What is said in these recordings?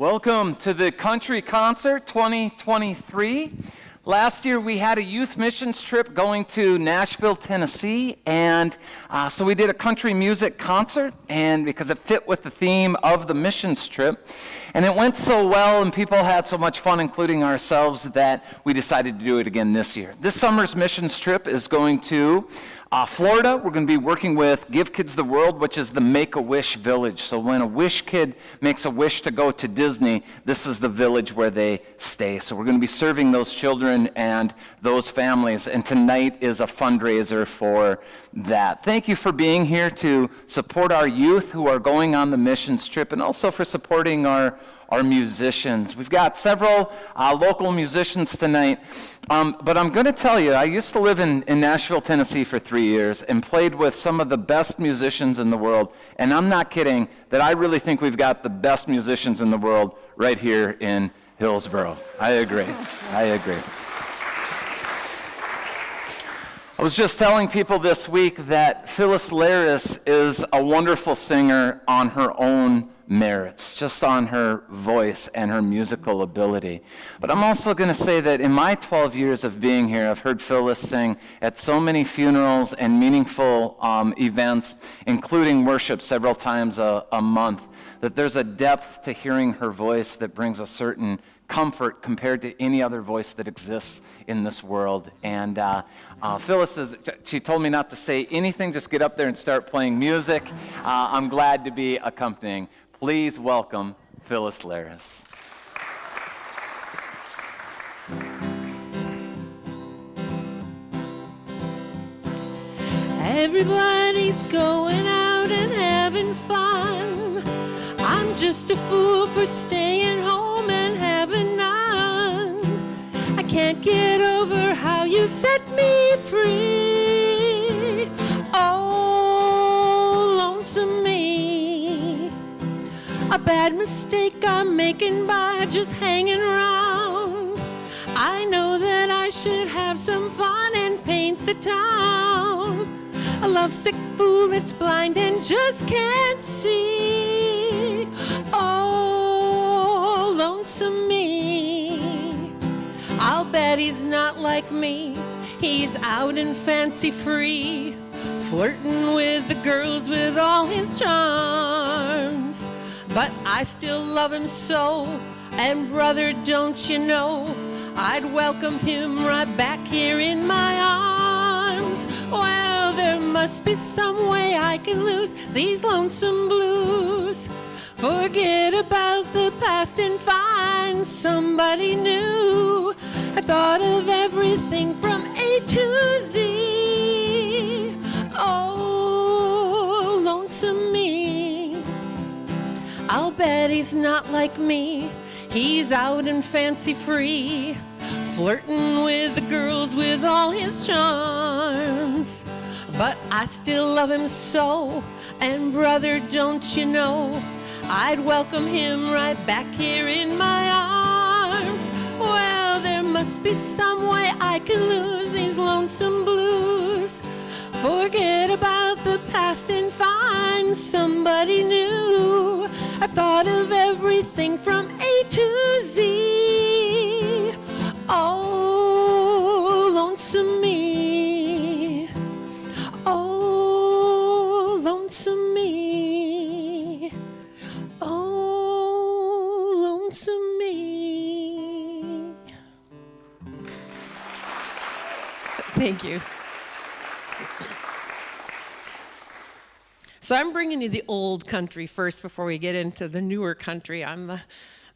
Welcome to the Country Concert 2023. Last year we had a youth missions trip going to Nashville, Tennessee, and so we did a country music concert, and because it fit with the theme of the missions trip. And it went so well and people had so much fun, including ourselves, that we decided to do it again this year. This summer's missions trip is going to Florida. We're going to be working with Give Kids the World, which is the Make-A-Wish village. So when a wish kid makes a wish to go to Disney, this is the village where they stay. So we're going to be serving those children and those families. And tonight is a fundraiser for that. Thank you for being here to support our youth who are going on the missions trip, and also for supporting our musicians. We've got several local musicians tonight, but I'm going to tell you, I used to live in Nashville, Tennessee for 3 years and played with some of the best musicians in the world, and I'm not kidding that I really think we've got the best musicians in the world right here in Hillsboro. I agree. I was just telling people this week that Phyllis Laris is a wonderful singer on her own merits, just on her voice and her musical ability. But I'm also going to say that in my 12 years of being here, I've heard Phyllis sing at so many funerals and meaningful events, including worship several times a month, that there's a depth to hearing her voice that brings a certain comfort compared to any other voice that exists in this world. And Phyllis, she told me not to say anything, just get up there and start playing music. I'm glad to be accompanying. Please welcome Phyllis Laris. Everybody's going out and having fun. I'm just a fool for staying home and having none. I can't get over how you set me free. Oh, lonesome me. A bad mistake I'm making by just hanging around. I know that I should have some fun and paint the town. A lovesick fool that's blind and just can't see. Oh, lonesome me. I'll bet he's not like me. He's out and fancy free, flirting with the girls with all his charms. But I still love him so, and brother, don't you know, I'd welcome him right back here in my arms. Well, there must be some way I can lose these lonesome blues. Forget about the past and find somebody new. I thought of everything from A to Z. Oh, lonesome me. I'll bet he's not like me. He's out and fancy free, flirting with the girls with all his charms. But I still love him so, and brother, don't you know, I'd welcome him right back here in my arms. Well, there must be some way I can lose these lonesome blues. Forget about the past and find somebody new. I've thought of everything from A to Z. Oh, lonesome me. Oh, lonesome me. Oh, lonesome me. Thank you. So I'm bringing you the old country first before we get into the newer country. I'm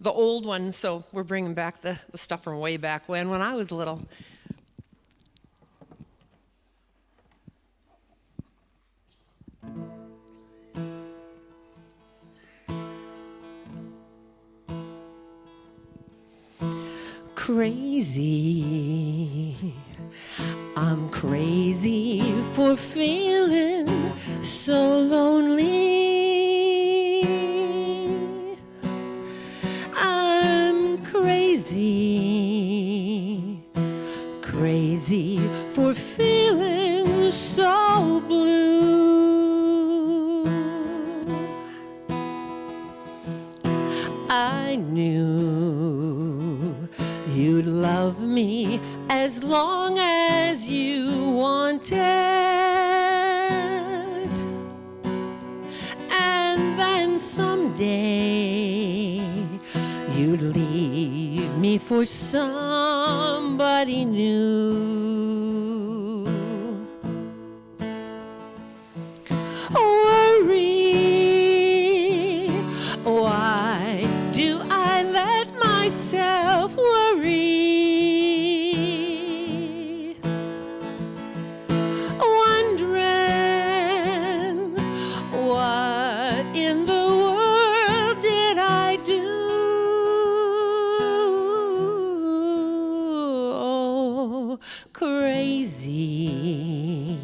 the old one, so we're bringing back the stuff from way back when I was little. Crazy, I'm crazy for feeling so lonely. I'm crazy, crazy for feeling so blue. I knew then someday you'd leave me for somebody new. Worry, why do I let myself worry? Wondering what in the world did I do? Oh, crazy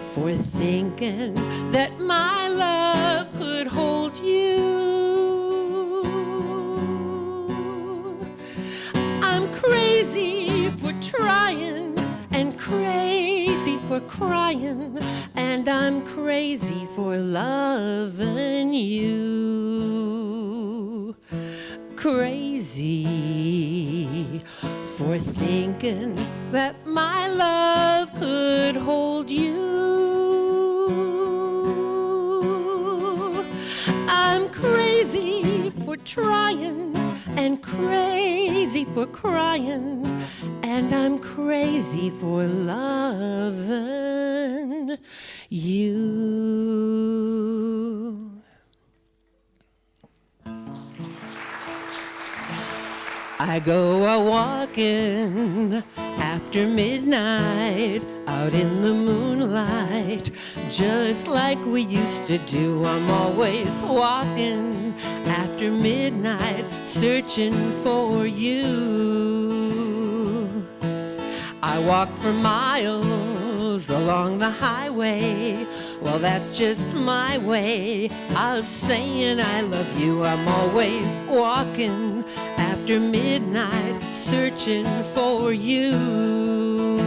for thinking that my love could hold you. I'm crazy for trying and crazy for crying, and I'm crazy for loving you. Crazy for thinking that my love could hold you. I'm crazy for trying and crazy for crying, and I'm crazy for loving you. I go a-walking after midnight, out in the moonlight, just like we used to do. I'm always walking after midnight, searching for you. I walk for miles along the highway. Well, that's just my way of saying I love you. I'm always walking after midnight, searching for you.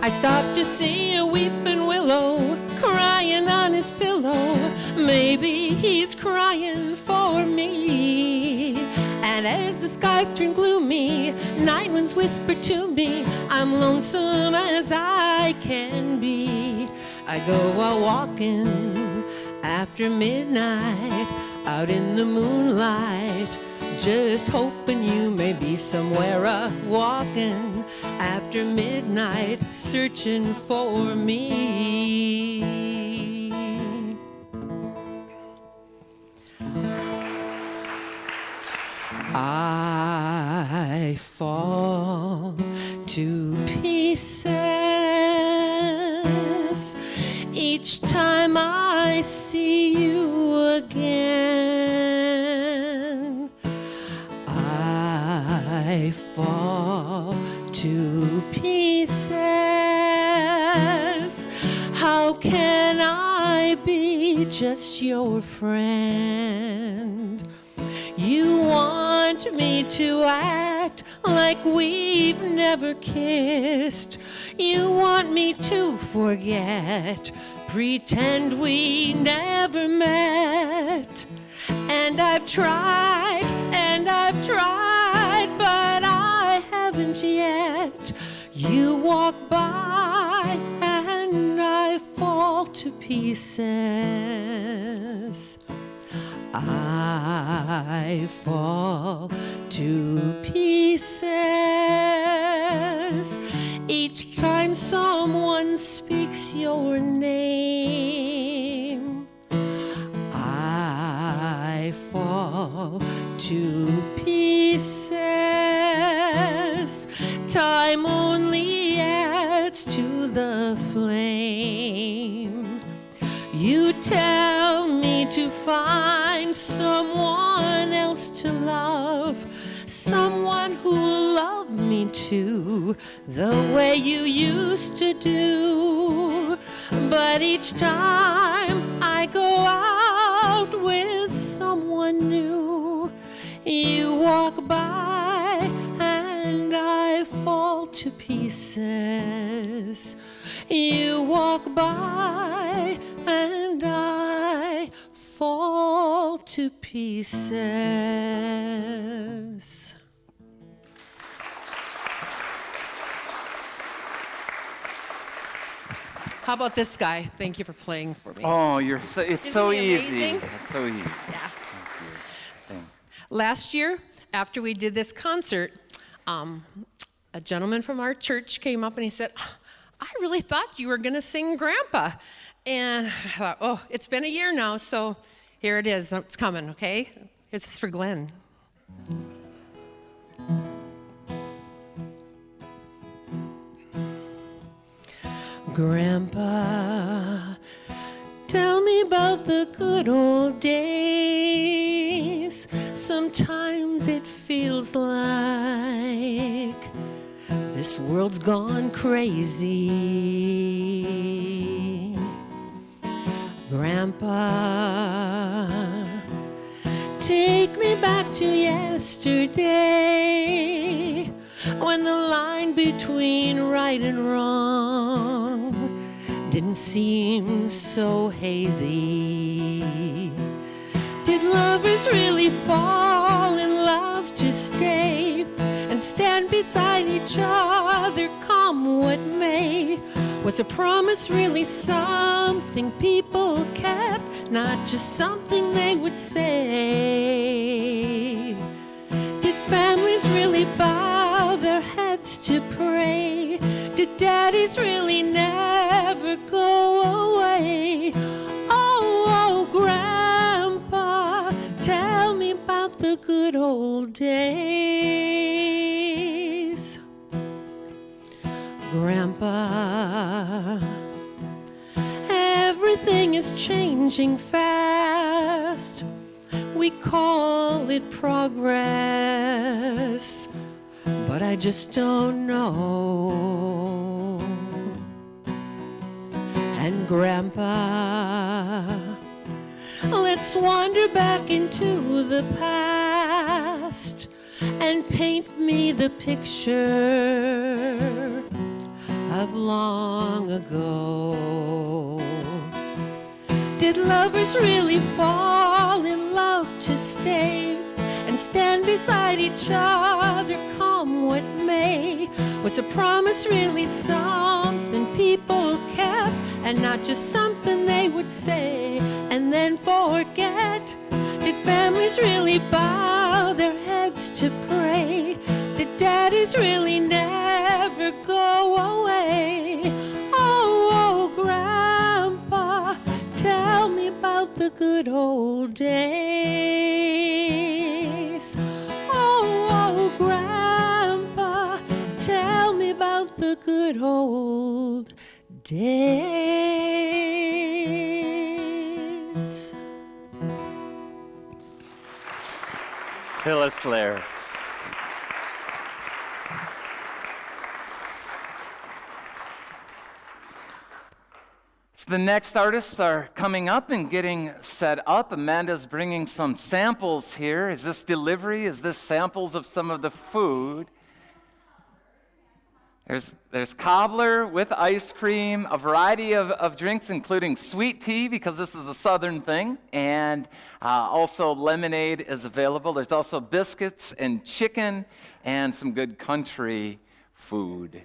I stop to see a weeping willow crying on his pillow. Maybe he's crying for me. And as the skies turn gloomy, night winds whisper to me, I'm lonesome as I can be. I go a-walking after midnight, out in the moonlight, just hoping you may be somewhere a-walking after midnight, searching for me. I fall to pieces each time I see you again. I fall to pieces. How can I be just your friend? You want me to act like we've never kissed. You want me to forget, pretend we never met. And I've tried, but I haven't yet. You walk by and I fall to pieces. I fall to pieces each time someone speaks your name. I fall to pieces. Time only adds to the flame. You tell me to find someone else to love, someone who'll love me too, the way you used to do. But each time I go out with someone new, you walk by and I fall to pieces. You walk by and I fall to pieces. How about this guy? Thank you for playing for me. Oh, it's Isn't so he easy. amazing? It's so easy. Yeah. Thank you. Last year, after we did this concert, a gentleman from our church came up and he said, I really thought you were going to sing Grandpa. And I thought, oh, it's been a year now, so here it is. It's coming, okay? This is for Glenn. Grandpa, tell me about the good old days. Sometimes it feels like this world's gone crazy. Grandpa, take me back to yesterday, when the line between right and wrong didn't seem so hazy. Did lovers really fall in love to stay and stand beside each other, come what may? Was a promise really something people kept, not just something they would say? Did families really bow their heads to pray? Did daddies really never go away? Oh, Grandpa, tell me about the good old days. Grandpa, everything is changing fast. We call it progress, but I just don't know. And Grandpa, let's wander back into the past and paint me the picture of long ago. Did lovers really fall in love to stay and stand beside each other, come what may? Was a promise really something people kept and not just something they would say and then forget? Did families really bow their heads to pray? Did daddies really never go away? Oh, Grandpa, tell me about the good old days. Oh, Grandpa, tell me about the good old days. Phyllis Lares. The next artists are coming up and getting set up. Amanda's bringing some samples here. Is this delivery? Is this samples of some of the food? There's cobbler with ice cream, a variety of drinks, including sweet tea, because this is a southern thing, and also lemonade is available. There's also biscuits and chicken and some good country food.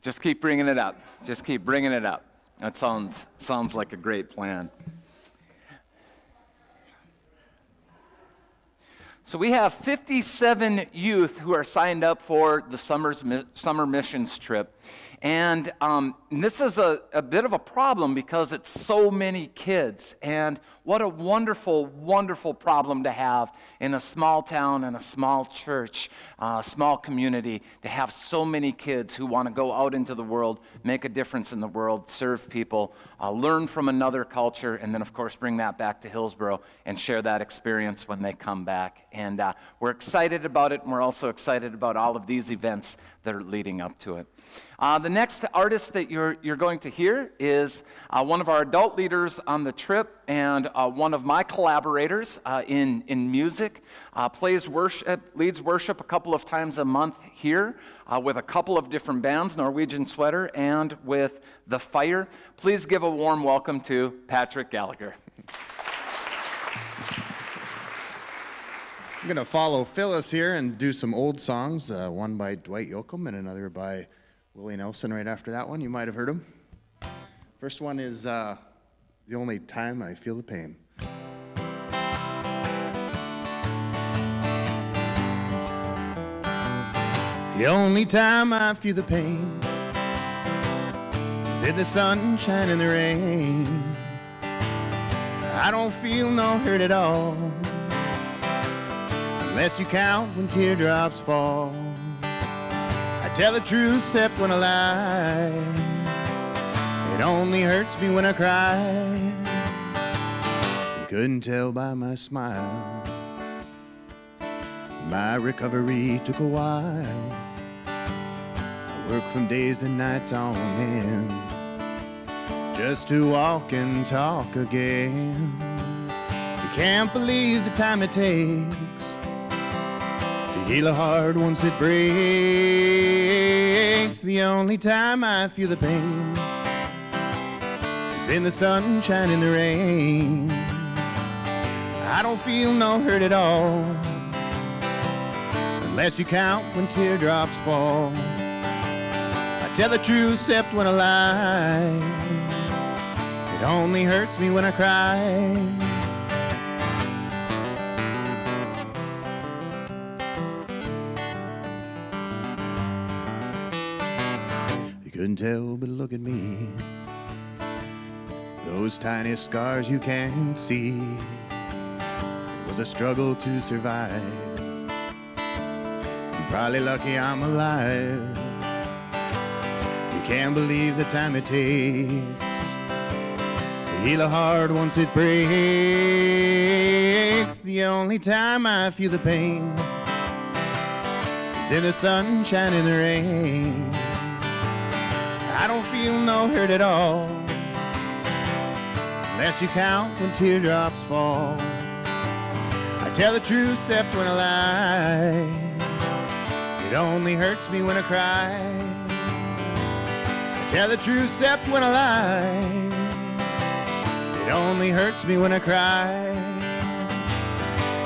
Just keep bringing it up. Just keep bringing it up. That sounds like a great plan. So we have 57 youth who are signed up for the summer missions trip. And this is a bit of a problem because it's so many kids. And what a wonderful, wonderful problem to have in a small town and a small church, small community, to have so many kids who want to go out into the world, make a difference in the world, serve people, learn from another culture, and then, of course, bring that back to Hillsboro and share that experience when they come back. And we're excited about it, and we're also excited about all of these events that are leading up to it. The next artist that you're going to hear is one of our adult leaders on the trip and one of my collaborators in music. Leads worship a couple of times a month here with a couple of different bands, Norwegian Sweater and with The Fire. Please give a warm welcome to Patrick Gallagher. I'm going to follow Phyllis here and do some old songs, one by Dwight Yoakam and another by Willie Nelson right after that one. You might have heard them. First one is The Only Time I Feel the Pain. The only time I feel the pain is in the sunshine and the rain. I don't feel no hurt at all, unless you count when teardrops fall. I tell the truth except when I lie. It only hurts me when I cry. You couldn't tell by my smile. My recovery took a while. I worked from days and nights on end, just to walk and talk again. You can't believe the time it takes to heal a heart once it breaks. The only time I feel the pain is in the sunshine and the rain. I don't feel no hurt at all, unless you count when teardrops fall. I tell the truth except when I lie. It only hurts me when I cry. You couldn't tell, but look at me. Those tiny scars you can't see. It was a struggle to survive. I'm probably lucky I'm alive. You can't believe the time it takes to heal a heart once it breaks. The only time I feel the pain is in the sunshine and the rain. I don't feel no hurt at all, unless you count when teardrops fall. I tell the truth except when I lie. It only hurts me when I cry. I tell the truth except when I lie. It only hurts me when I cry.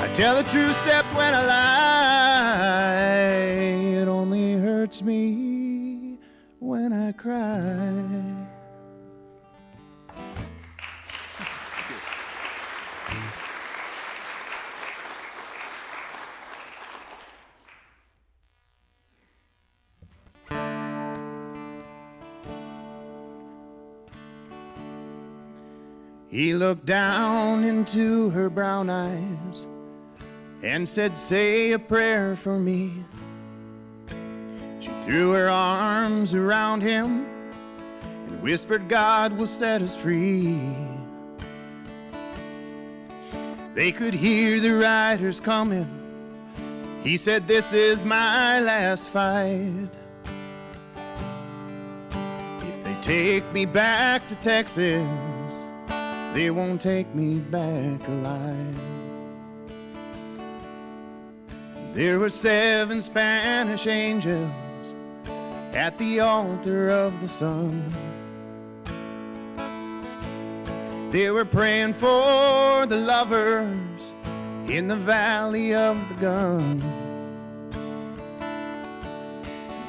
I tell the truth except when I lie. It only hurts me when I cry. He looked down into her brown eyes and said, "Say a prayer for me." She threw her arms around him and whispered, "God will set us free." They could hear the riders coming. He said, "This is my last fight. If they take me back to Texas, they won't take me back alive." There were 7 Spanish angels at the altar of the sun. They were praying for the lovers in the valley of the gun.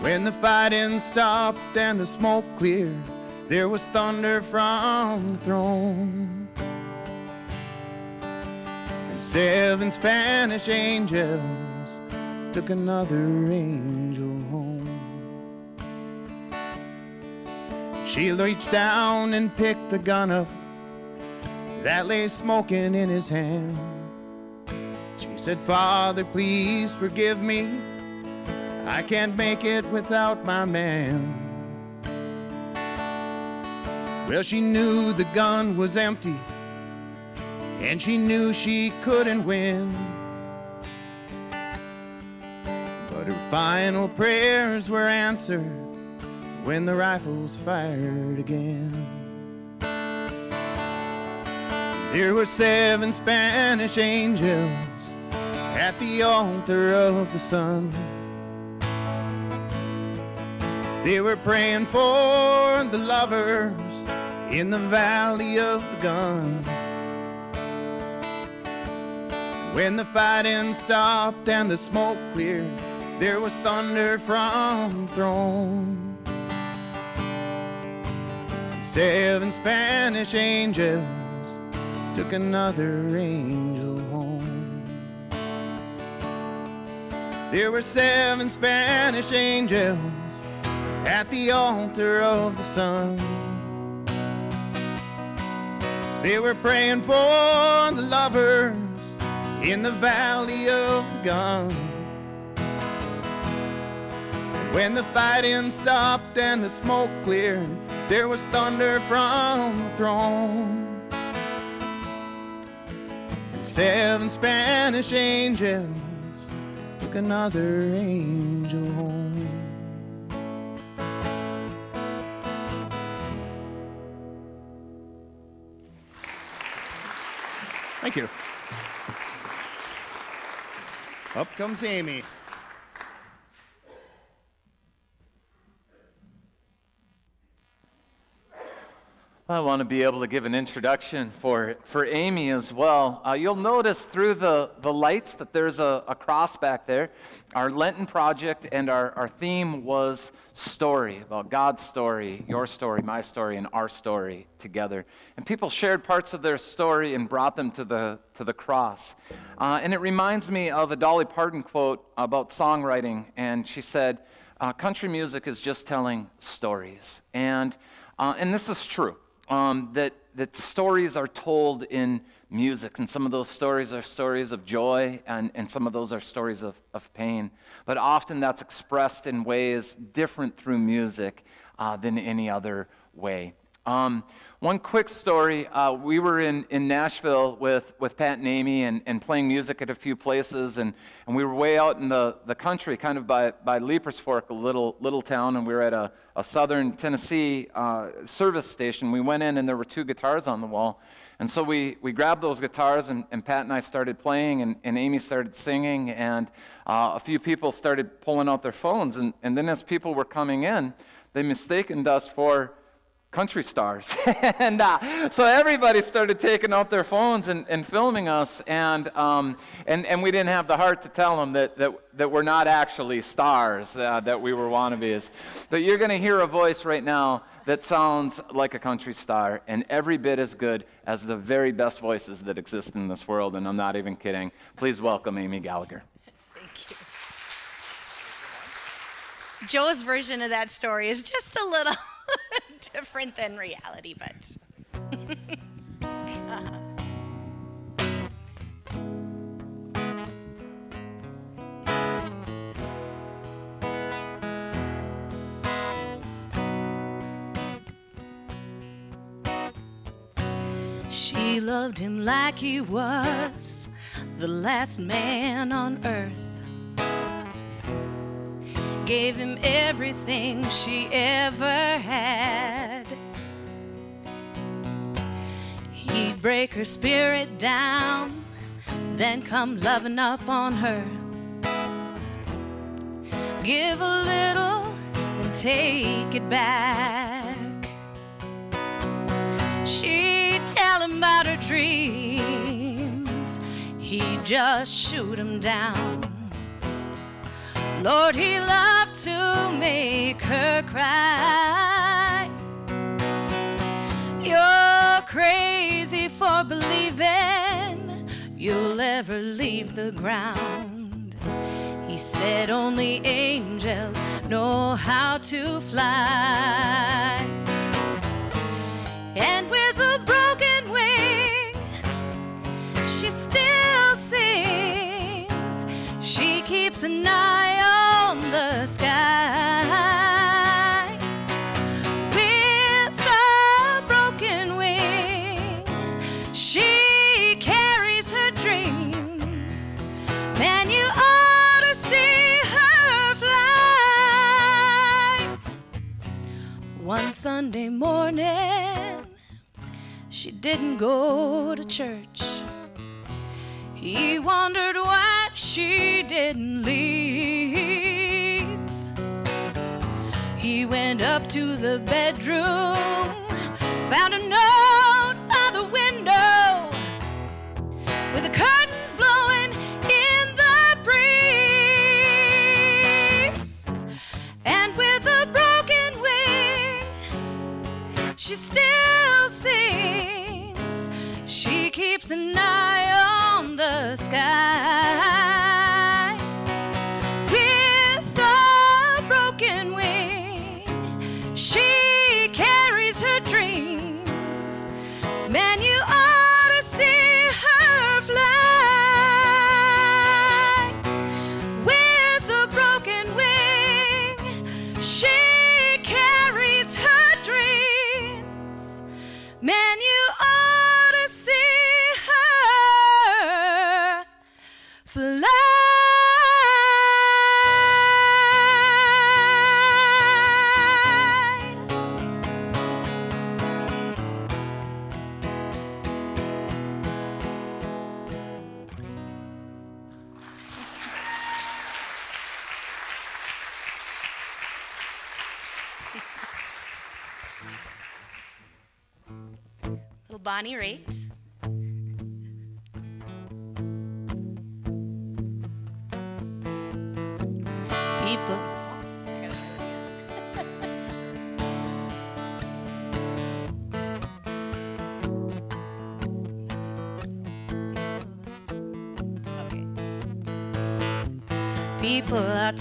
When the fighting stopped and the smoke cleared, there was thunder from the throne. And 7 Spanish angels took another angel home. She reached down and picked the gun up that lay smoking in his hand. She said, "Father, please forgive me. I can't make it without my man." Well, she knew the gun was empty, and she knew she couldn't win. But her final prayers were answered when the rifles fired again. There were 7 Spanish angels at the altar of the sun. They were praying for the lovers in the valley of the gun. When the fighting stopped and the smoke cleared, there was thunder from the throne. 7 Spanish angels took another angel home. There were 7 Spanish angels at the altar of the sun. They were praying for the lovers in the valley of the gun. When the fighting stopped and the smoke cleared, there was thunder from the throne. And 7 Spanish angels took another angel home. Thank you. Up comes Amy. I want to be able to give an introduction for Amy as well. You'll notice through the lights that there's a cross back there. Our Lenten project and our theme was story, about God's story, your story, my story, and our story together. And people shared parts of their story and brought them to the cross. And it reminds me of a Dolly Parton quote about songwriting. And she said, country music is just telling stories. And this is true. That stories are told in music, and some of those stories are stories of joy, and some of those are stories of pain. But often that's expressed in ways different through music than any other way. One quick story, we were in Nashville with Pat and Amy and playing music at a few places, and we were way out in the country, kind of by Leapers Fork, a little town, and we were at a southern Tennessee service station. We went in and there were 2 guitars on the wall, and so we grabbed those guitars, and Pat and I started playing, and Amy started singing, and a few people started pulling out their phones, and then as people were coming in, they mistaken us for country stars. And so everybody started taking out their phones and filming us, and we didn't have the heart to tell them that we're not actually stars, that we were wannabes. But you're going to hear a voice right now that sounds like a country star, and every bit as good as the very best voices that exist in this world, and I'm not even kidding. Please welcome Amy Gallagher. Thank you. Joe's version of that story is just a little different than reality, but she loved him like he was the last man on earth. Gave him everything she ever had. He'd break her spirit down, then come loving up on her. Give a little, then take it back. She'd tell him about her dreams, he'd just shoot them down. Lord, he loved to make her cry. You're crazy for believing you'll ever leave the ground. He said only angels know how to fly. And with a broken wing, she still sings. She keeps an eye on the sky. With a broken wing, she carries her dreams. Man, you ought to see her fly. One Sunday morning, she didn't go to church. He wondered why she didn't leave. He went up to the bedroom, found a note by the window with the curtains blowing she still sings. She keeps an eye on the sky with a broken wing. She carries her dreams. Man, you ought to see her fly with a broken wing. She carries her dreams. Man, you ought to see her fly. Little Bonnie Raitt. People. Okay. People are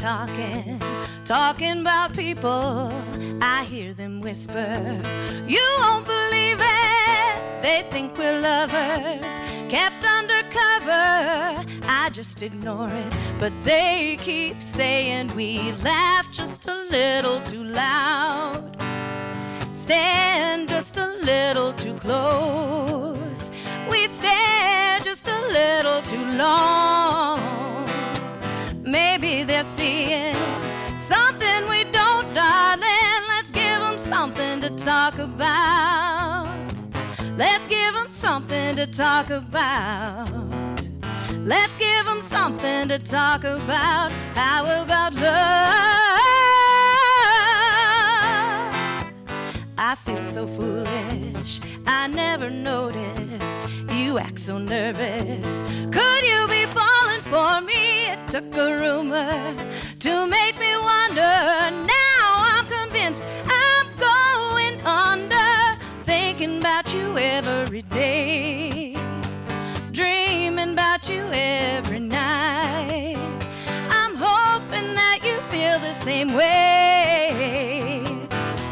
talking about people. I hear them whisper, you won't believe it. They think we're lovers, kept undercover. I just ignore it, but they keep saying we laugh just a little too loud, stand just a little too close, we stare just a little too long. Maybe they're seeing something we don't, darling. Let's give them something to talk about. Let's give them something to talk about. Let's give them something to talk about. How about love? I feel so foolish, I never noticed. You act so nervous. Could you be falling for me? It took a rumor to make me wonder. Now I'm convinced I'm going under, thinking about you every day, dreaming about you every night. I'm hoping that you feel the same way.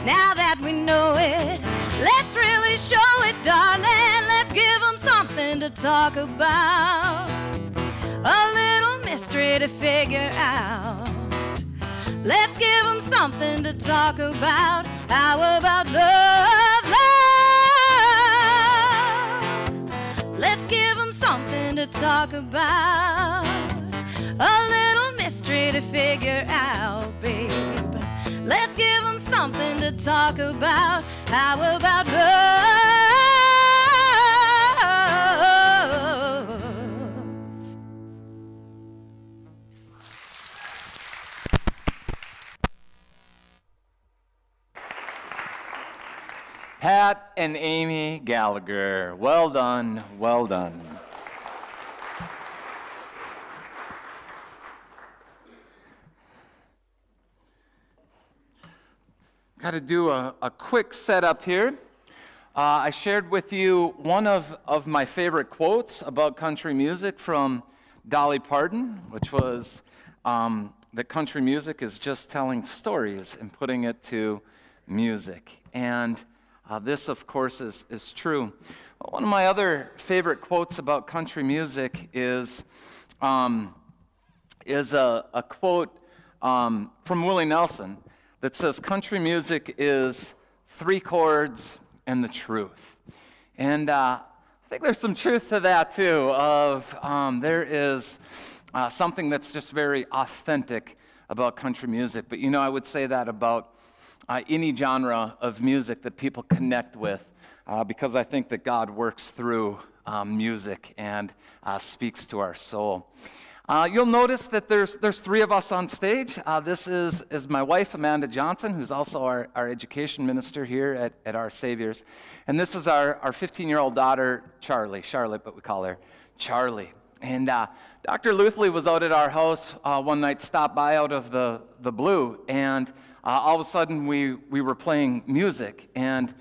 Now that we know it, let's really show it, darling. Let's give them something to talk about, a little mystery to figure out. Let's give them something to talk about. How about love, love? Let's give them something to talk about, a little mystery to figure out, babe. Let's give them something to talk about. How about love? Pat and Amy Gallagher, well done, well done. Got to do a quick setup here. I shared with you one of my favorite quotes about country music from Dolly Parton, which was that country music is just telling stories and putting it to music. And this, of course, is true. One of my other favorite quotes about country music is a quote from Willie Nelson that says, country music is 3 chords and the truth. And I think there's some truth to that, too, of there is something that's just very authentic about country music. But, you know, I would say that about any genre of music that people connect with, because I think that God works through music and speaks to our soul. You'll notice that there's 3 of us on stage. This is my wife, Amanda Johnson, who's also our education minister here at Our Saviors. And this is our 15-year-old daughter, Charlotte, but we call her Charlie. And Dr. Luthley was out at our house one night, stopped by out of the blue, and all of a sudden we were playing music, and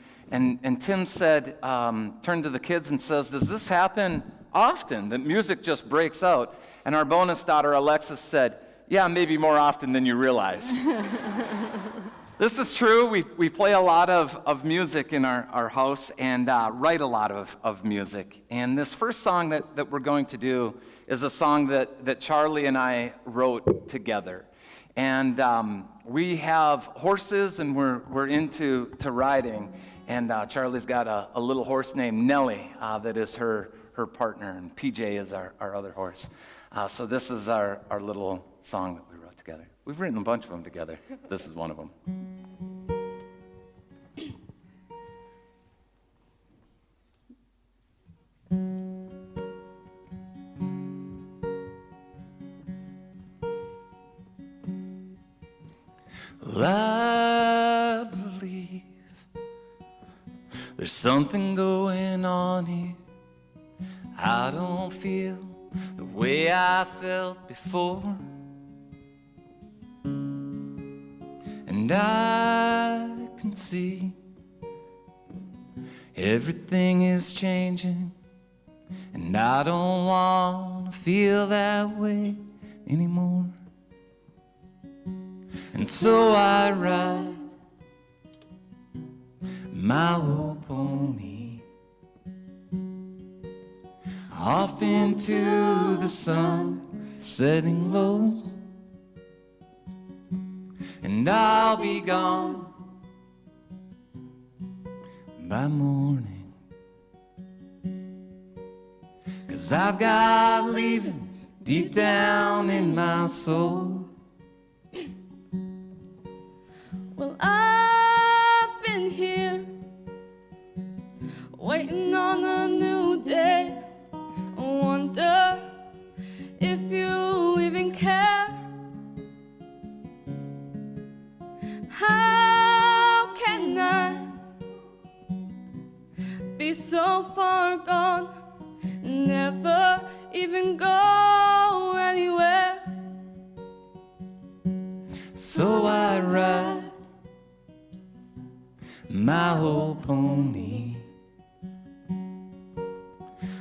Tim said, turned to the kids and says, "Does this happen often, that music just breaks out?" And our bonus daughter, Alexis, said, "Yeah, maybe more often than you realize." This is true. We play a lot of music in our house and write a lot of music. And this first song that we're going to do is a song that Charlie and I wrote together. And we have horses, and we're into riding. And Charlie's got a little horse named Nellie that is her partner, and PJ is our other horse. So this is our little song that we wrote together. We've written a bunch of them together. This is one of them. Well, I believe there's something going on here. I don't feel the way I felt before, and I can see everything is changing, and I don't want to feel that way anymore. And so I ride my old pony off into the sun setting low, and I'll be gone by morning, 'cause I've got leaving deep down in my soul. Well, I've been here waiting on a new day. I wonder if you even care. How can I be so far gone, never even go anywhere? So I ride my old pony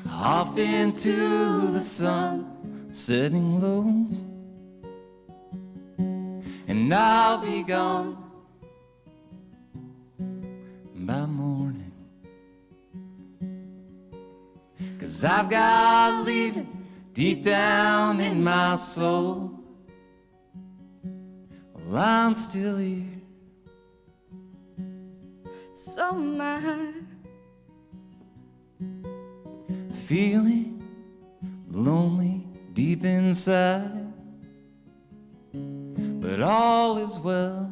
off into the sun setting low, and I'll be gone by morning, 'cause I've got leaving deep down in my soul. Well, I'm still here, so am I, feeling lonely deep inside, but all is well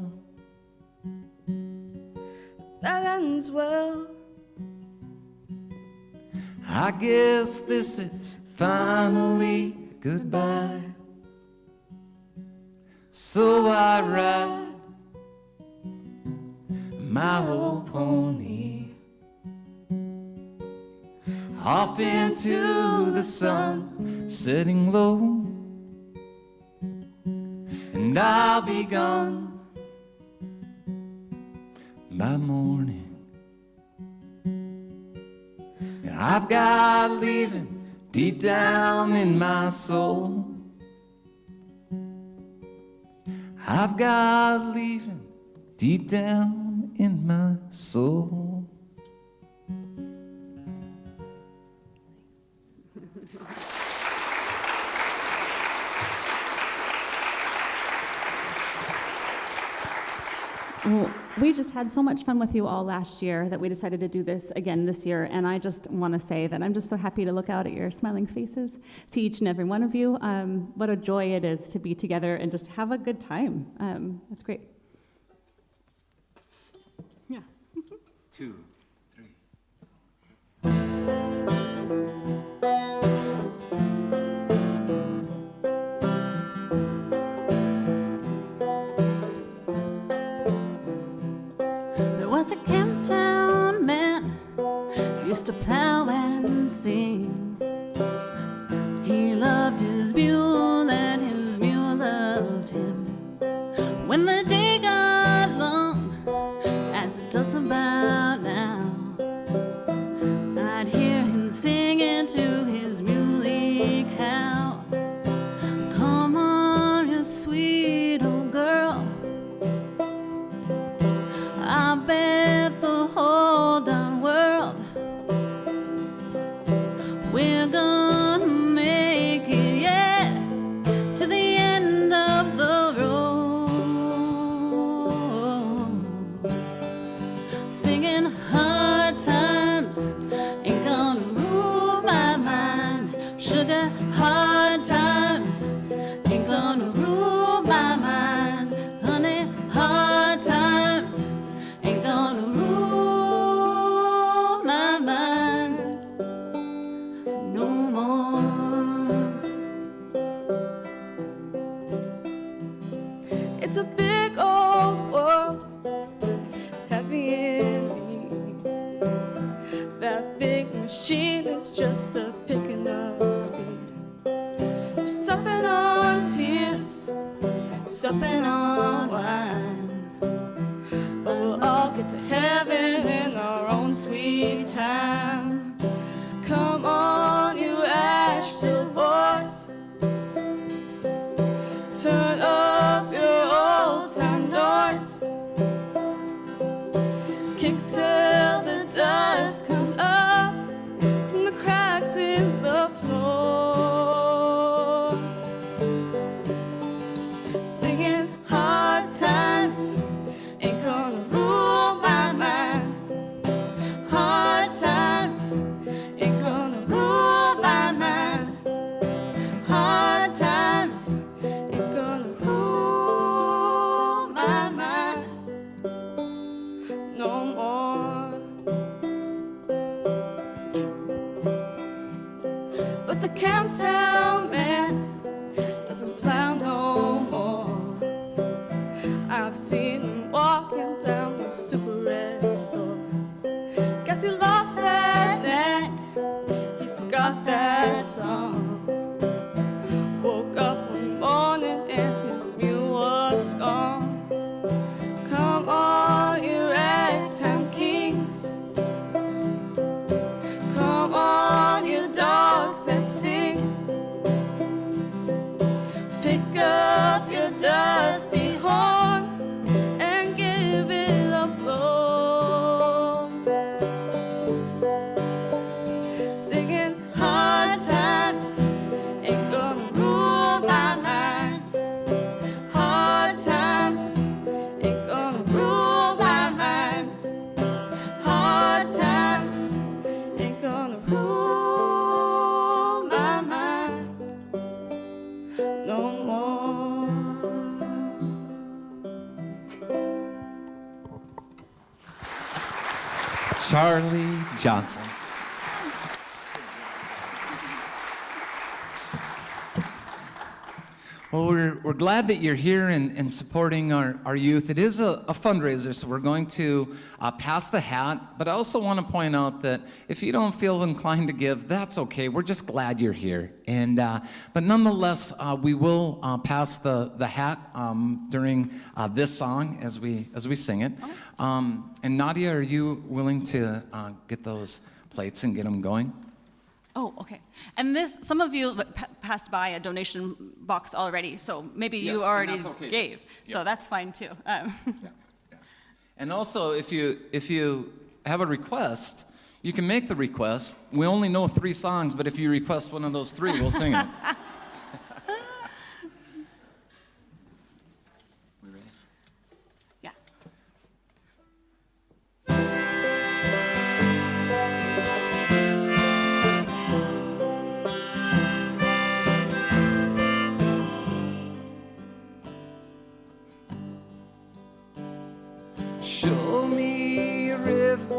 that ends well. I guess this is finally goodbye. So I ride my old pony off into the sun setting low, and I'll be gone by morning. I've got leaving deep down in my soul. I've got leaving deep down in my soul. Well, we just had so much fun with you all last year that we decided to do this again this year, and I just want to say that I'm just so happy to look out at your smiling faces, see each and every one of you. What a joy it is to be together and just have a good time. That's great. Yeah. 2, 3. There was a Camptown man who used to plow and sing. He loved his mule and his mule loved him. When the day got fuss about now. I'd hear him singing to his muley cow. Come on, you sweet old girl. I bet the whole darn world we're gonna make it, yeah, to the end of the road. Singing hard times ain't gonna rule my mind. Sugar, hard times ain't gonna rule my mind. Honey, hard times ain't gonna rule my mind no more. It's a big old world, heavy in me. That big machine is just a picking up speed. We're supping on tears, supping on wine. But we'll all get to heaven in our own sweet time. So come on, you Asheville boys, turn up your old time doors. Kick till the dust comes up from the cracks in the floor. Singing hard times ain't gonna rule my mind. Hard times ain't gonna rule my mind. Hard times ain't gonna rule my mind no more. But the Camptown man doesn't plow no more. I've seen him walking down the super red store. Guess he lost that neck, he forgot that song. Woke up one morning and his mule was gone. Come on, you ragtime kings. Come on, you dogs that sing. Pick up your dusty horn and give it a blow. Singing hard times ain't gonna rule my mind. Hard times ain't gonna rule my mind. Hard times ain't gonna rule my mind no more. Charlie Johnson. Well, we're glad that you're here and supporting our youth. It is a fundraiser, so we're going to pass the hat, but I also want to point out that if you don't feel inclined to give, that's okay. We're just glad you're here. And but nonetheless, we will pass the hat during this song as we sing it. And Nadia, are you willing to get those plates and get them going? Oh, okay. And this, some of you passed by a donation box already, so maybe Yes, you and already that's okay. gave, so Yeah. that's fine too. Yeah. And also, if you have a request, you can make the request. We only know 3 songs, but if you request one of those 3, we'll sing it. We ready? Yeah. Show me a river,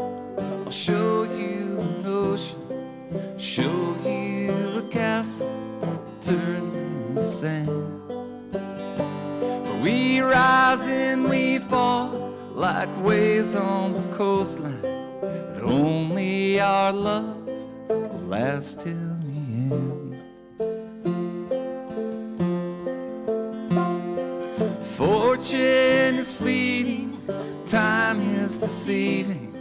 I'll show you an ocean. Show you a castle turned into sand. But we rise and we fall like waves on the coastline. But only our love will last till the end. Fortune is fleeting, time is it's deceiving.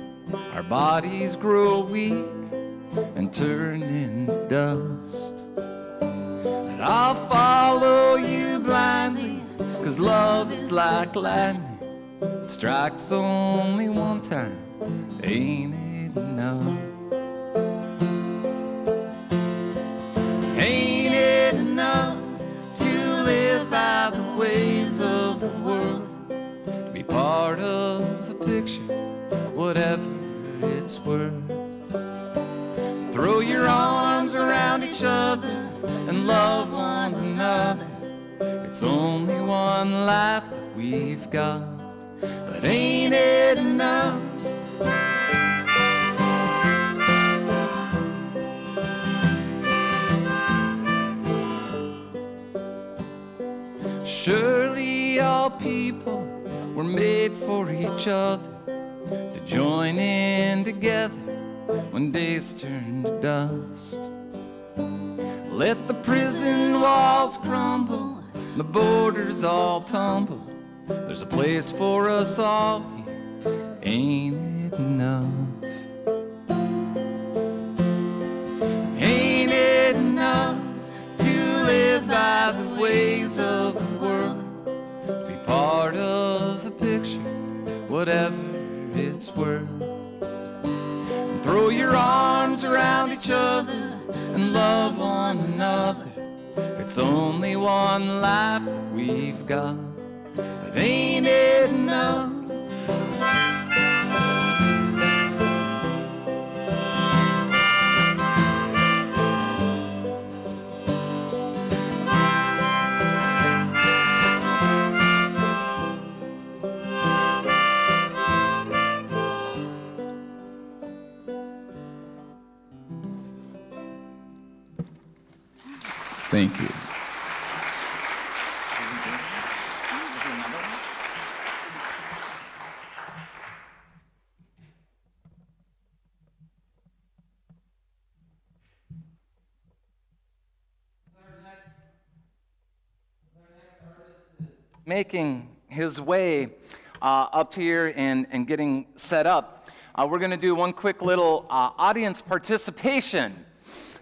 Our bodies grow weak and turn into dust. And I'll follow you blindly, 'cause love is like lightning. It strikes only one time, ain't it enough? Ain't it enough to live by the ways of the world? To be part of a picture, whatever it's worth. Throw your arms around each other and love one another. It's only one life that we've got, but ain't it enough? Surely all people were made for each other, to join in together when days turn to dust. Let the prison walls crumble, the borders all tumble. There's a place for us all here, ain't it enough? Ain't it enough to live by the ways of the world? Be part of a picture, whatever it's worth. And throw your arms around each other and love one another. It's only one life that we've got, but ain't it enough? Thank you. Making his way up here and getting set up, we're going to do one quick little audience participation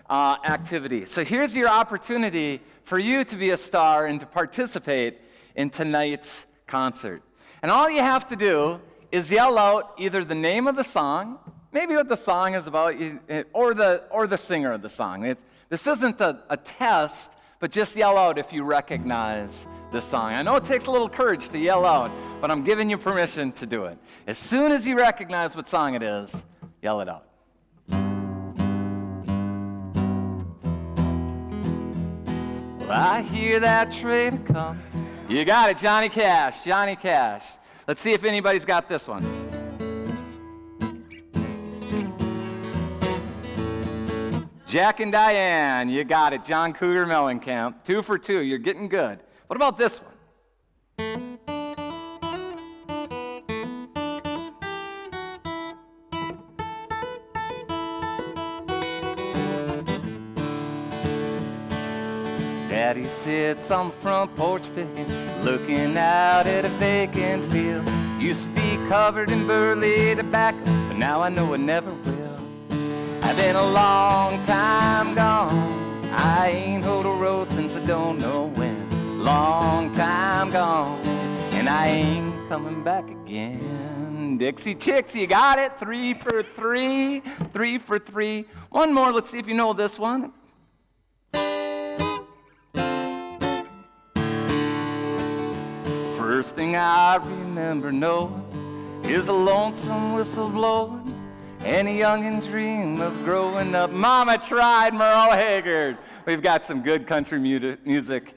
activity. So here's your opportunity for you to be a star and to participate in tonight's concert. And all you have to do is yell out either the name of the song, maybe what the song is about, or the singer of the song. This isn't a test, but just yell out if you recognize the song. I know it takes a little courage to yell out, but I'm giving you permission to do it. As soon as you recognize what song it is, yell it out. Well, I hear that train come. You got it, Johnny Cash, Johnny Cash. Let's see if anybody's got this one. Jack and Diane, you got it, John Cougar Mellencamp. 2 for 2, you're getting good. What about this one? Daddy sits on the front porch picking, looking out at a vacant field. Used to be covered in burley tobacco, but now I know it never will. I've been a long time gone, I ain't hold a row since I don't know when. Long time gone, and I ain't coming back again. Dixie Chicks, you got it, 3 for 3, 3 for 3. One more, let's see if you know this one. First thing I remember knowing is a lonesome whistle blowing and a youngin' dream of growing up. Mama tried, Merle Haggard. We've got some good country music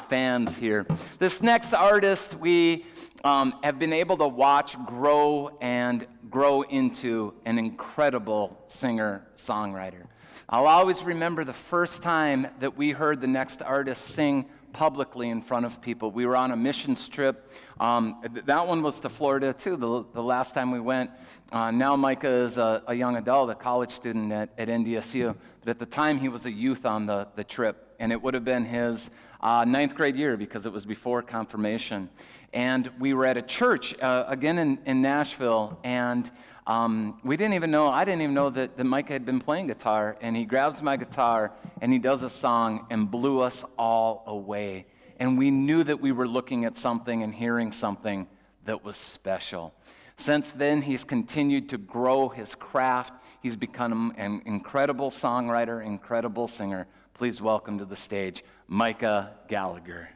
fans here. This next artist we have been able to watch grow into an incredible singer-songwriter. I'll always remember the first time that we heard the next artist sing publicly in front of people. We were on a missions trip. That one was to Florida too, the last time we went. Now Micah is a young adult, a college student at NDSU, but at the time he was a youth on the trip, and it would have been his 9th grade year because it was before confirmation. And we were at a church, again in Nashville, and I didn't even know that Micah had been playing guitar, and he grabs my guitar, and he does a song and blew us all away. And we knew that we were looking at something and hearing something that was special. Since then, he's continued to grow his craft. He's become an incredible songwriter, incredible singer. Please welcome to the stage, Micah Gallagher.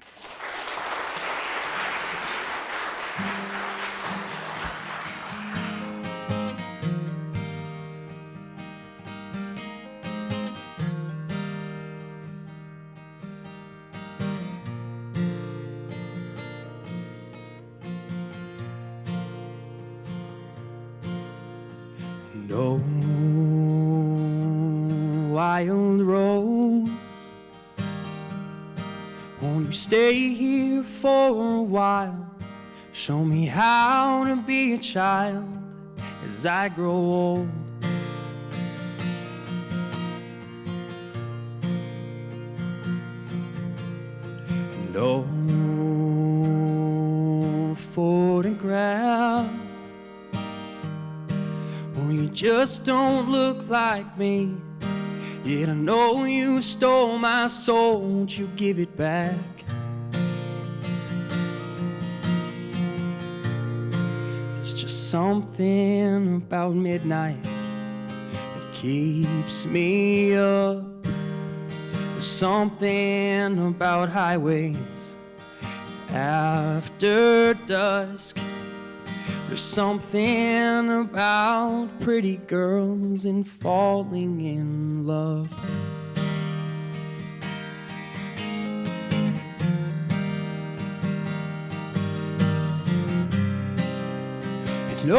No wild rose, won't you stay here for a while? Show me how to be a child as I grow old. No photograph, you just don't look like me. Yet I know you stole my soul, won't you give it back? There's just something about midnight that keeps me up. There's something about highways after dusk. There's something about pretty girls and falling in love. And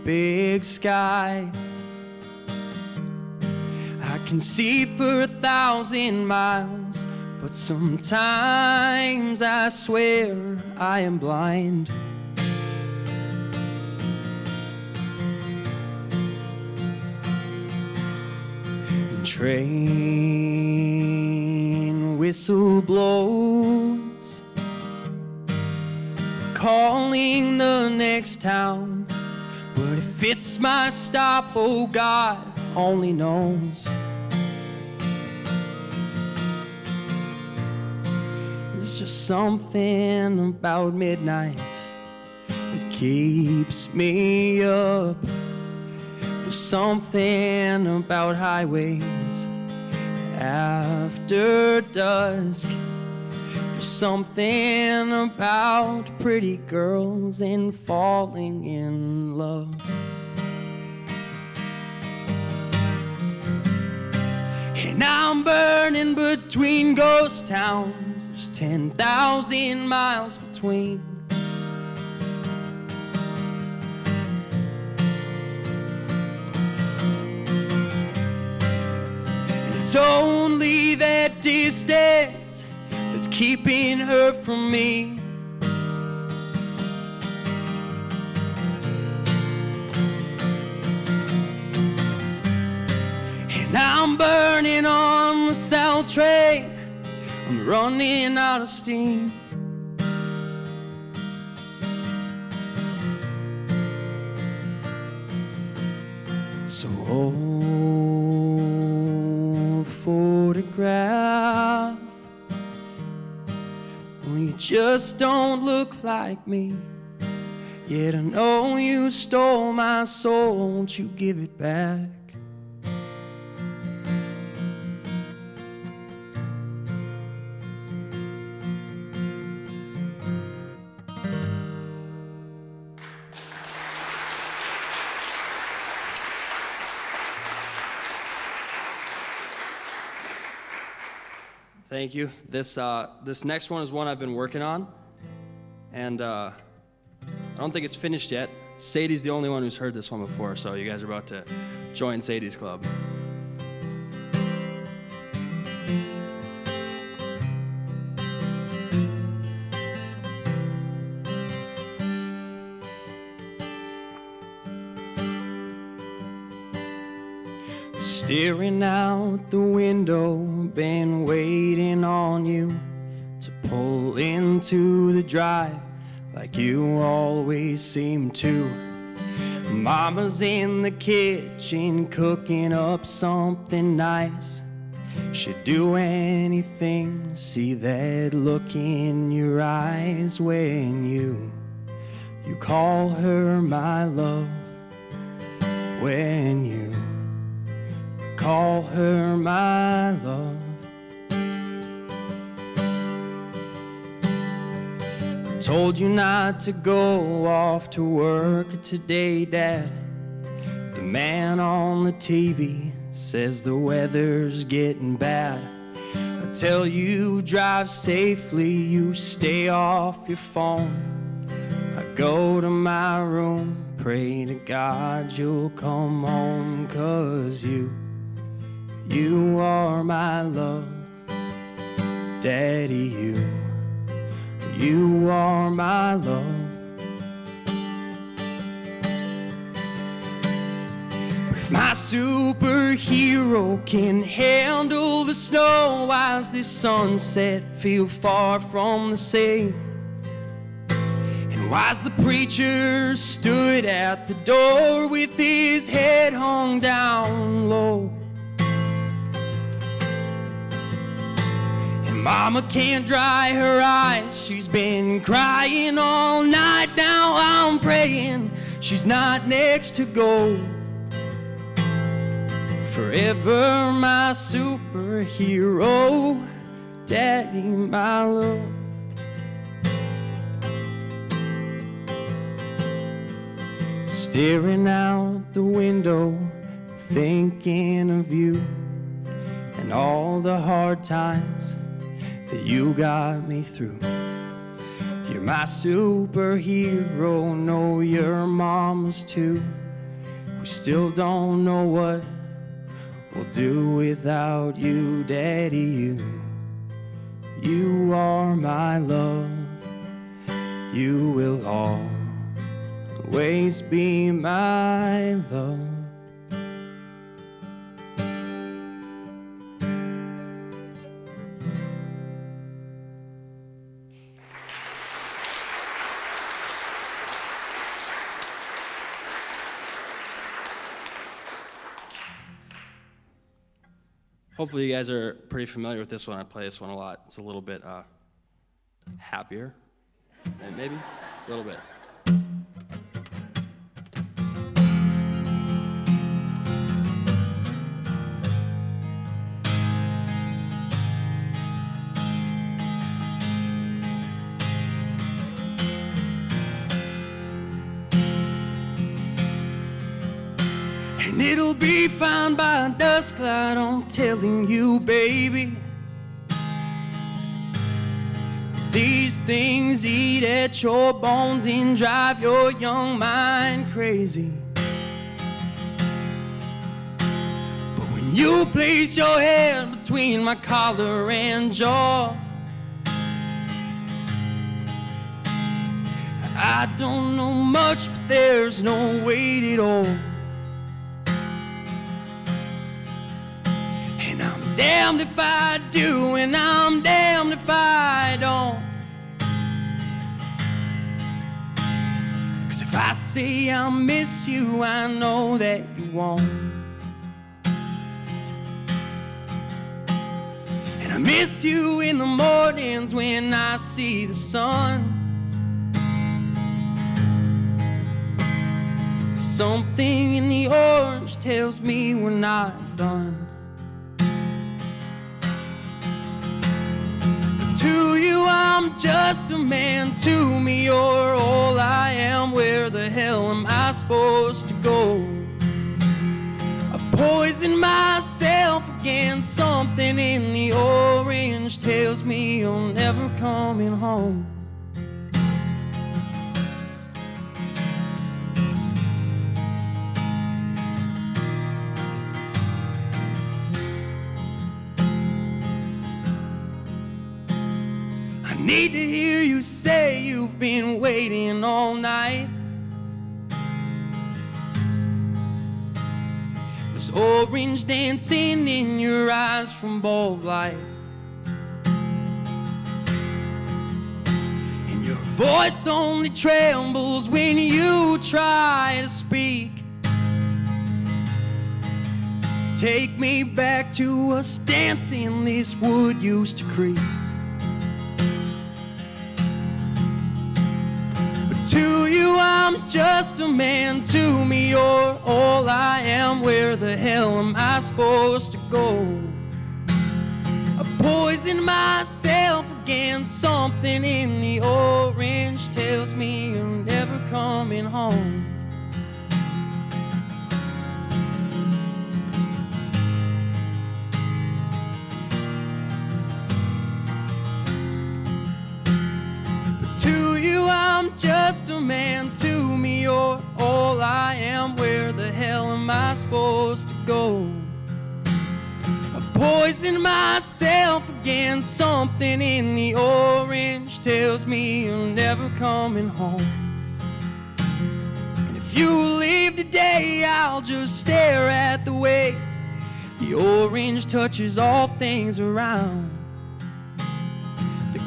big sky I can see for 1,000 miles, but sometimes I swear I am blind. Train whistle blows, calling the next town. But if it's my stop, oh God only knows. There's just something about midnight that keeps me up. There's something about highways after dusk. There's something about pretty girls and falling in love. And I'm burning between ghost towns. There's 10,000 miles between. It's only that distance that's keeping her from me. And I'm burning on the South train. I'm running out of steam. So photograph, well, you just don't look like me. Yet I know you stole my soul, won't you give it back? Thank you. This next one is one I've been working on. And I don't think it's finished yet. Sadie's the only one who's heard this one before, so you guys are about to join Sadie's club. Staring out the window, been waiting on you to pull into the drive like you always seem to. Mama's in the kitchen cooking up something nice. She'd do anything, see that look in your eyes when you call her my love. When you call her my love. I told you not to go off to work today, Dad. The man on the TV says the weather's getting bad. I tell you drive safely, you stay off your phone. I go to my room, pray to God you'll come home, 'cause you are my love, Daddy, you are my love. But if my superhero can handle the snow, why's this sunset feel far from the sea? And why's the preacher stood at the door with his head hung down low? Mama can't dry her eyes, she's been crying all night. Now I'm praying she's not next to go. Forever my superhero, Daddy, my love. Staring out the window, thinking of you and all the hard times that you got me through. You're my superhero, know your mom's too. We still don't know what we'll do without you, Daddy, you are my love. You will always be my love. Hopefully you guys are pretty familiar with this one. I play this one a lot. It's a little bit happier, maybe a little bit. And it'll be fine by dusk light, I'm telling you, baby. These things eat at your bones and drive your young mind crazy. But when you place your head between my collar and jaw, I don't know much, but there's no weight at all. And I'm damned if I do, and I'm damned if I don't. 'Cause if I say I miss you, I know that you won't. And I miss you in the mornings when I see the sun. Something in the orange tells me we're not done. To you I'm just a man, to me you're all I am. Where the hell am I supposed to go? I've poisoned myself again. Something in the orange tells me you're never coming home. need to hear you say you've been waiting all night. There's orange dancing in your eyes from bulb light, and your voice only trembles when you try to speak. Take me back to us dancing this wood used to creep. But to you I'm just a man, to me you're all I am. Where the hell am I supposed to go? I poison myself again, something in the orange tells me you're never coming home. I'm just a man, to me you're all I am. Where the hell am I supposed to go? I've poisoned myself again, something in the orange tells me you're never coming home. And if you leave today, I'll just stare at the way the orange touches all things around.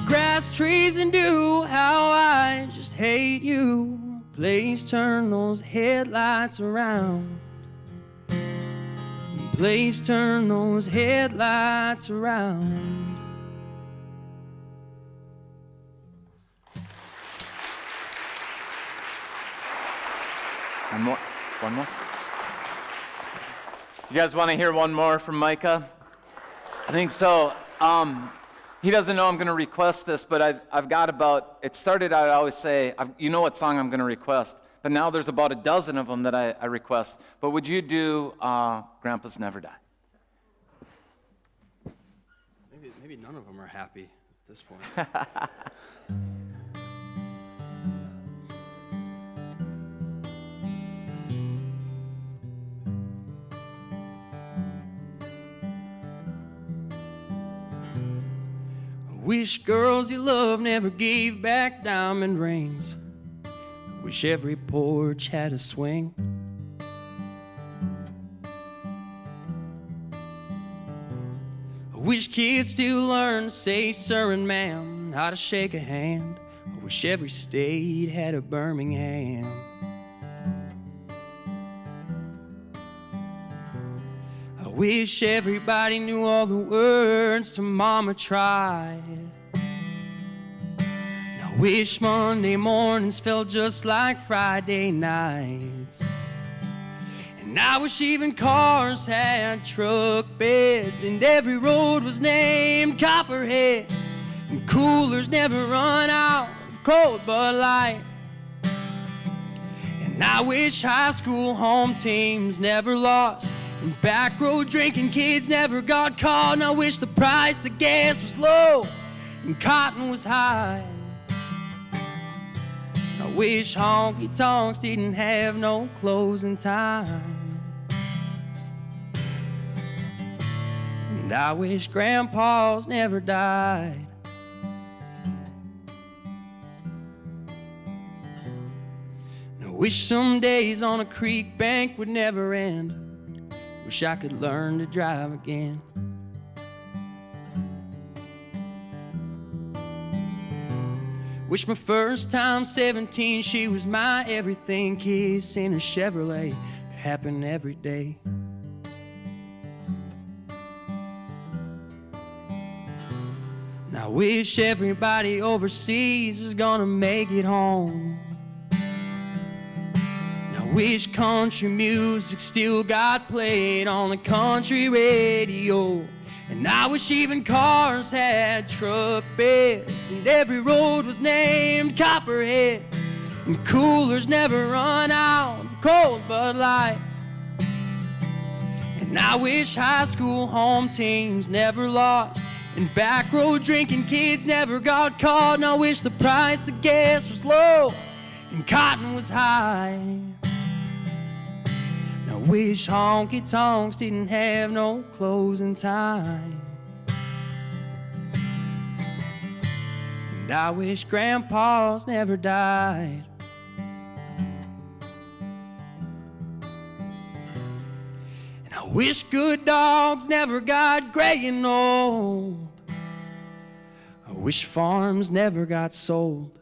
Grass, trees, and dew, how I just hate you. Please turn those headlights around. Please turn those headlights around. One more? One more? You guys want to hear one more from Micah? I think so. He doesn't know I'm going to request this, but I've got about, it started out, I always say, you know what song I'm going to request, but now there's about a dozen of them that I request. But would you do Grandpa's Never Die? Maybe none of them are happy at this point. Wish girls you love never gave back diamond rings. Wish every porch had a swing. I wish kids still learn to say sir and ma'am, how to shake a hand. I wish every state had a Birmingham. I wish everybody knew all the words to Mama Tried. I wish Monday mornings felt just like Friday nights. And I wish even cars had truck beds, and every road was named Copperhead, and coolers never run out of cold Bud Light. And I wish high school home teams never lost, and back road drinking kids never got caught. And I wish the price of gas was low and cotton was high. I wish honky tonks didn't have no closing time. And I wish grandpas never died. And I wish some days on a creek bank would never end. Wish I could learn to drive again. Wish my first time 17, she was my everything. Kiss in a Chevrolet could happen every day. And I wish everybody overseas was gonna make it home. And I wish country music still got played on the country radio. And I wish even cars had truck beds, and every road was named Copperhead, and coolers never run out of cold Bud Light. And I wish high school home teams never lost, and back road drinking kids never got caught. And I wish the price of gas was low and cotton was high. And I wish honky tonks didn't have no closing time. And And I wish grandpas never died. And I wish good dogs never got gray and old. I wish farms never got sold.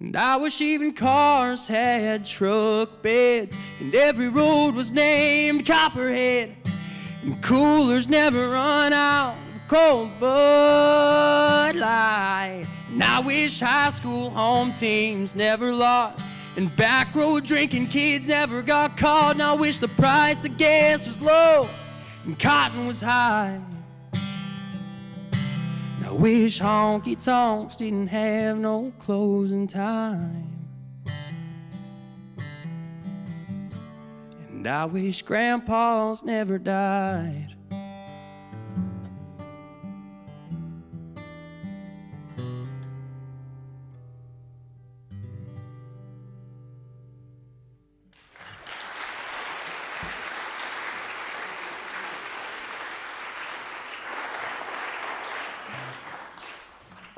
And I wish even cars had truck beds, and every road was named Copperhead, and coolers never run out of cold Bud Light. And I wish high school home teams never lost, and back road drinking kids never got caught. And I wish the price of gas was low and cotton was high. I wish honky tonks didn't have no closing time. And I wish grandpas never died.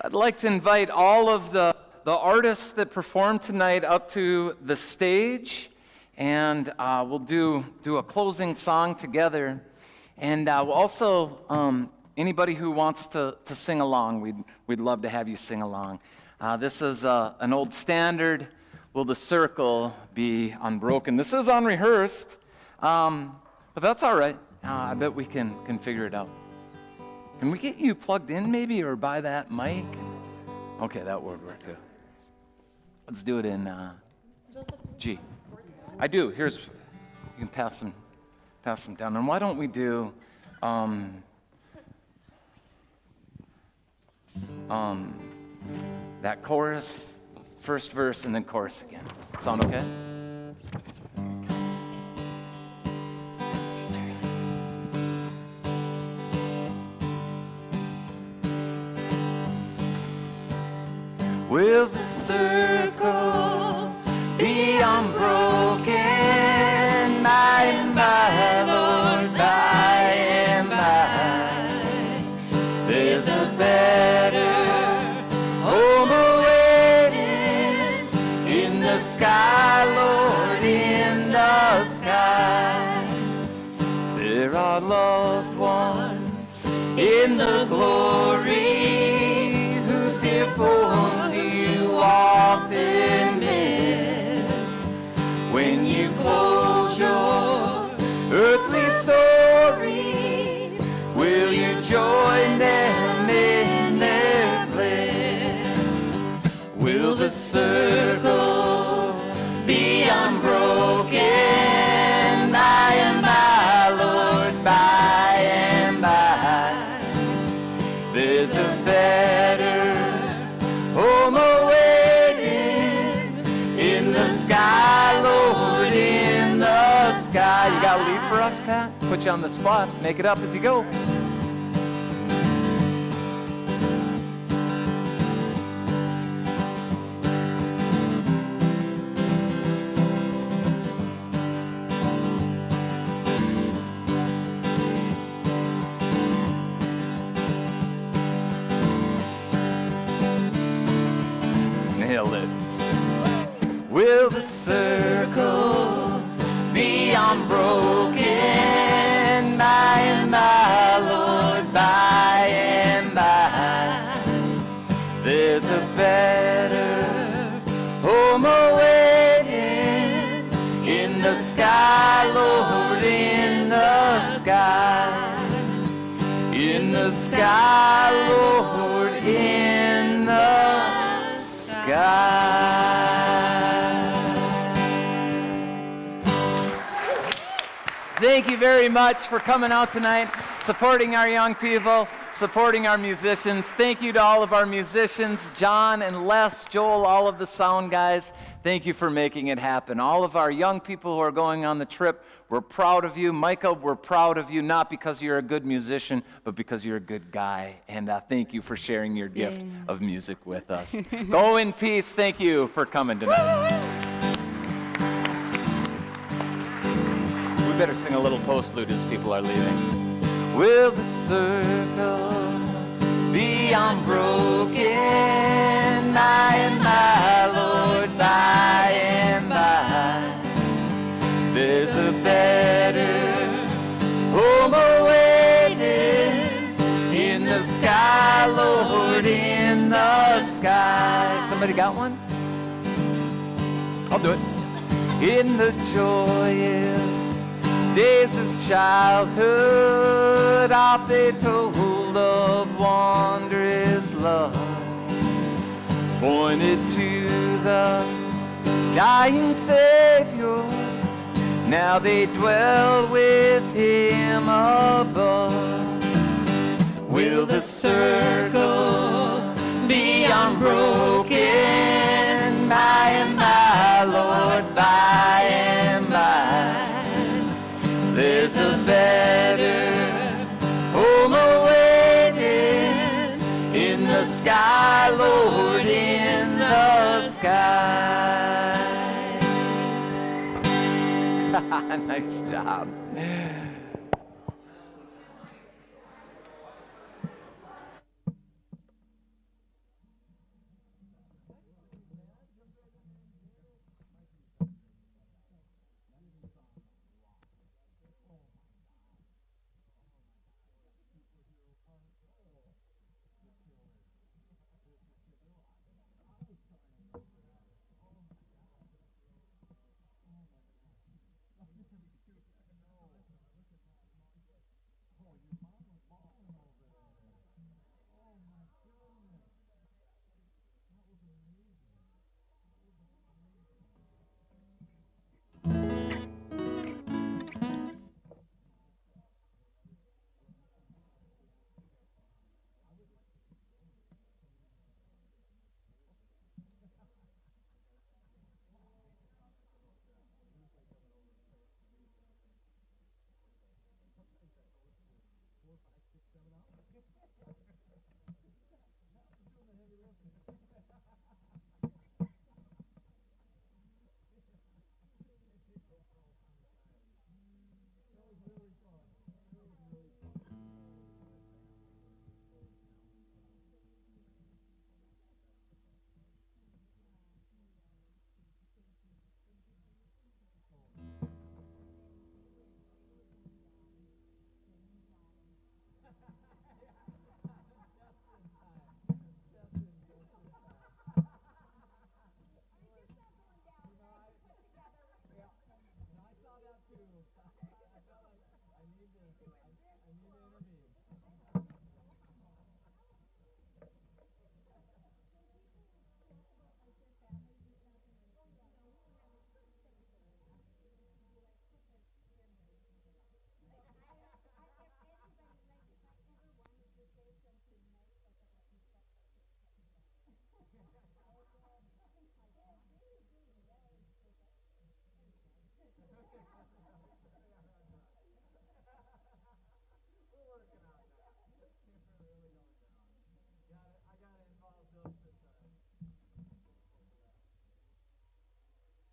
I'd like to invite all of the artists that performed tonight up to the stage, and we'll do a closing song together. And we'll also, anybody who wants to sing along, we'd love to have you sing along. This is an old standard, Will the Circle Be Unbroken? This is unrehearsed, but that's all right. I bet we can figure it out. Can we get you plugged in maybe, or by that mic? Okay, that would work too. Let's do it in G. I do. Here's, you can pass them down. And why don't we do that chorus, first verse, and then chorus again. Sound okay? Will the circle be unbroken by and by, Lord, by and by? There's a better home awaiting in the sky, Lord, in the sky. There are loved ones in the glory whose dear forms often miss. When you close your earthly story, will you join them in their bliss? Will the circle be unbroken by and by, Lord, by and by? There's a better home awaiting in the sky, Lord, in the sky. You got a lead for us, Pat? Put you on the spot. Make it up as you go. Nailed it. Will the circle be unbroken by and by, Lord, by and by? There's a better home awaiting in the sky, Lord, in the sky. In the sky, Lord, in the sky. Thank you very much for coming out tonight, supporting our young people, supporting our musicians. Thank you to all of our musicians, John and Les, Joel, all of the sound guys. Thank you for making it happen. All of our young people who are going on the trip, we're proud of you. Micah, we're proud of you, not because you're a good musician, but because you're a good guy. And thank you for sharing your gift of music with us. Go in peace. Thank you for coming tonight. We better sing a little postlude as people are leaving. Will the circle beyond broken, by and by, Lord, by and by. There's a better home awaiting in the sky, Lord, in the sky. Somebody got one? I'll do it. In the joyous days of childhood, oft they told of wondrous love, pointed to the dying Savior. Now they dwell with him above. Will the circle be unbroken, by and by, Lord, by and by? There's a better home awaiting in the sky, Lord, in the sky. Nice job.